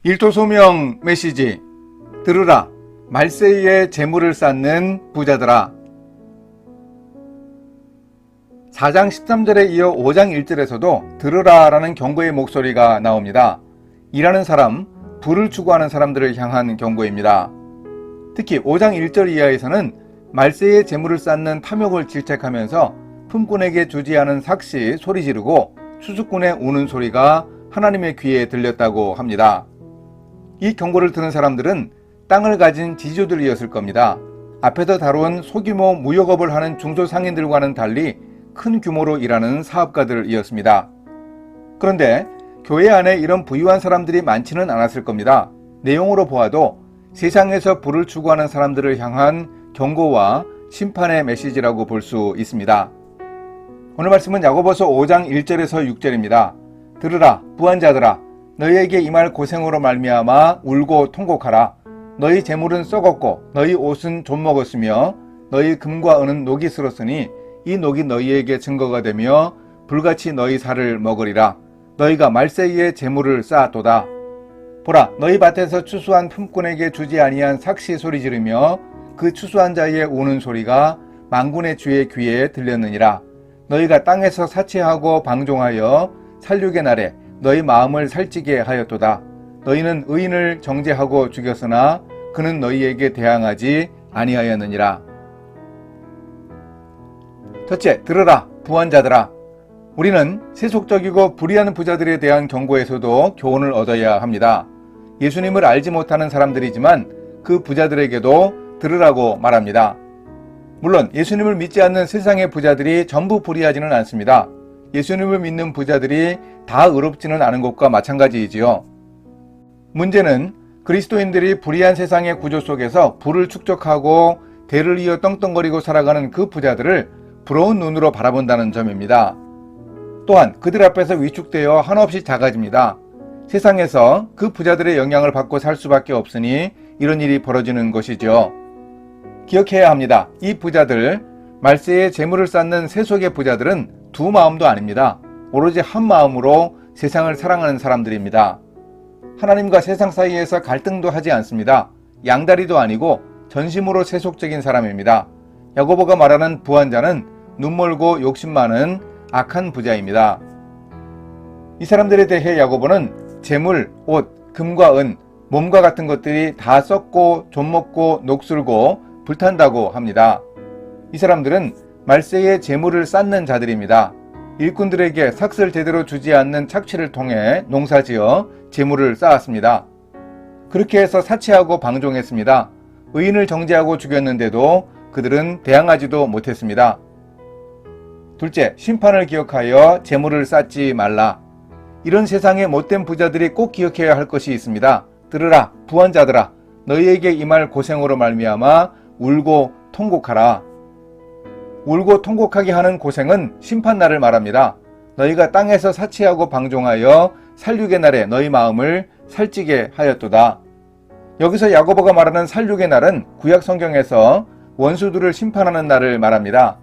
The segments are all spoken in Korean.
일토소명 메시지. 들으라, 말세이의 재물을 쌓는 부자들아. 4장 13절에 이어 5장 1절에서도 들으라 라는 경고의 목소리가 나옵니다. 일하는 사람, 부를 추구하는 사람들을 향한 경고입니다. 특히 5장 1절 이하에서는 말세의 재물을 쌓는 탐욕을 질책하면서 품꾼에게 주지 않은 삭시 소리 지르고 수수꾼의 우는 소리가 하나님의 귀에 들렸다고 합니다. 이 경고를 들은 사람들은 땅을 가진 지주들이었을 겁니다. 앞에서 다룬 소규모 무역업을 하는 중소상인들과는 달리 큰 규모로 일하는 사업가들이었습니다. 그런데 교회 안에 이런 부유한 사람들이 많지는 않았을 겁니다. 내용으로 보아도 세상에서 부를 추구하는 사람들을 향한 경고와 심판의 메시지라고 볼 수 있습니다. 오늘 말씀은 야고보서 5장 1절에서 6절입니다. 들으라, 부한 자들아, 너희에게 임할 고생으로 말미암아 울고 통곡하라. 너희 재물은 썩었고 너희 옷은 좀먹었으며 너희 금과 은은 녹이 슬었으니 이 녹이 너희에게 증거가 되며 불같이 너희 살을 먹으리라. 너희가 말세이의 재물을 쌓았도다. 보라, 너희 밭에서 추수한 품꾼에게 주지 아니한 삭시 소리 지르며 그 추수한 자의 우는 소리가 만군의 주의 귀에 들렸느니라. 너희가 땅에서 사치하고 방종하여 살육의 날에 너희 마음을 살찌게 하였도다. 너희는 의인을 정죄하고 죽였으나 그는 너희에게 대항하지 아니하였느니라. 첫째, 들으라, 부한 자들아. 우리는 세속적이고 불의한 부자들에 대한 경고에서도 교훈을 얻어야 합니다. 예수님을 알지 못하는 사람들이지만 그 부자들에게도 들으라고 말합니다. 물론 예수님을 믿지 않는 세상의 부자들이 전부 불의하지는 않습니다. 예수님을 믿는 부자들이 다 의롭지는 않은 것과 마찬가지이지요. 문제는 그리스도인들이 불의한 세상의 구조 속에서 부를 축적하고 대를 이어 떵떵거리고 살아가는 그 부자들을 부러운 눈으로 바라본다는 점입니다. 또한 그들 앞에서 위축되어 한없이 작아집니다. 세상에서 그 부자들의 영향을 받고 살 수밖에 없으니 이런 일이 벌어지는 것이죠. 기억해야 합니다. 이 부자들, 말세에 재물을 쌓는 세속의 부자들은 두 마음도 아닙니다. 오로지 한 마음으로 세상을 사랑하는 사람들입니다. 하나님과 세상 사이에서 갈등도 하지 않습니다. 양다리도 아니고 전심으로 세속적인 사람입니다. 야고보가 말하는 부한 자는 눈멀고 욕심 많은 악한 부자입니다. 이 사람들에 대해 야고보는 재물, 옷, 금과 은, 몸과 같은 것들이 다 썩고 좀먹고 녹슬고 불탄다고 합니다. 이 사람들은 말세의 재물을 쌓는 자들입니다. 일꾼들에게 삭슬 제대로 주지 않는 착취를 통해 농사지어 재물을 쌓았습니다. 그렇게 해서 사치하고 방종했습니다. 의인을 정죄하고 죽였는데도 그들은 대항하지도 못했습니다. 둘째, 심판을 기억하여 재물을 쌓지 말라. 이런 세상의 못된 부자들이 꼭 기억해야 할 것이 있습니다. 들으라, 부한 자들아, 너희에게 임할 고생으로 말미암아 울고 통곡하라. 울고 통곡하게 하는 고생은 심판날을 말합니다. 너희가 땅에서 사치하고 방종하여 살육의 날에 너희 마음을 살찌게 하였도다. 여기서 야고보가 말하는 살육의 날은 구약 성경에서 원수들을 심판하는 날을 말합니다.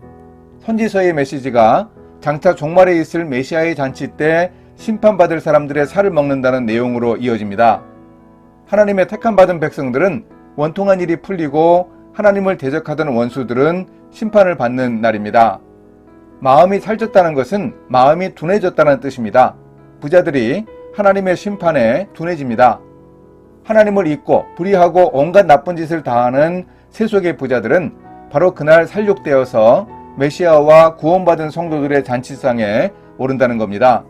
선지서의 메시지가 장차 종말에 있을 메시아의 잔치 때 심판받을 사람들의 살을 먹는다는 내용으로 이어집니다. 하나님의 택함받은 백성들은 원통한 일이 풀리고 하나님을 대적하던 원수들은 심판을 받는 날입니다. 마음이 살쪘다는 것은 마음이 둔해졌다는 뜻입니다. 부자들이 하나님의 심판에 둔해집니다. 하나님을 잊고 불의하고 온갖 나쁜 짓을 다하는 세속의 부자들은 바로 그날 살육되어서 메시아와 구원받은 성도들의 잔치상에 오른다는 겁니다.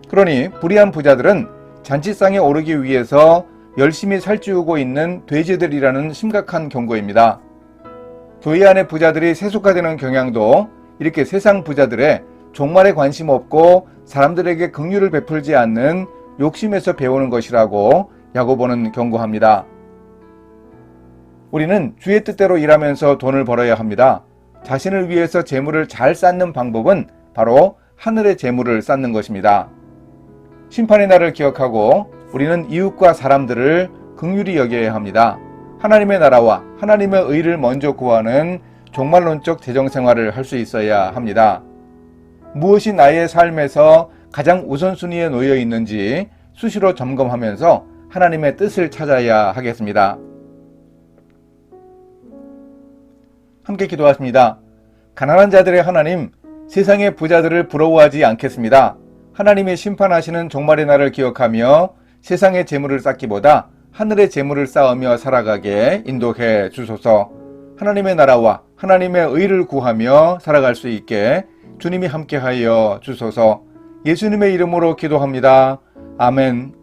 그러니 불의한 부자들은 잔치상에 오르기 위해서 열심히 살찌우고 있는 돼지들이라는 심각한 경고입니다. 교회 안의 부자들이 세속화되는 경향도 이렇게 세상 부자들의 종말에 관심 없고 사람들에게 긍휼을 베풀지 않는 욕심에서 배우는 것이라고 야고보는 경고합니다. 우리는 주의 뜻대로 일하면서 돈을 벌어야 합니다. 자신을 위해서 재물을 잘 쌓는 방법은 바로 하늘의 재물을 쌓는 것입니다. 심판의 날을 기억하고 우리는 이웃과 사람들을 긍휼히 여겨야 합니다. 하나님의 나라와 하나님의 의를 먼저 구하는 종말론적 재정생활을 할 수 있어야 합니다. 무엇이 나의 삶에서 가장 우선순위에 놓여 있는지 수시로 점검하면서 하나님의 뜻을 찾아야 하겠습니다. 함께 기도하십니다. 가난한 자들의 하나님, 세상의 부자들을 부러워하지 않겠습니다. 하나님의 심판하시는 종말의 날을 기억하며 세상의 재물을 쌓기보다 하늘의 재물을 쌓으며 살아가게 인도해 주소서. 하나님의 나라와 하나님의 의를 구하며 살아갈 수 있게 주님이 함께하여 주소서. 예수님의 이름으로 기도합니다. 아멘.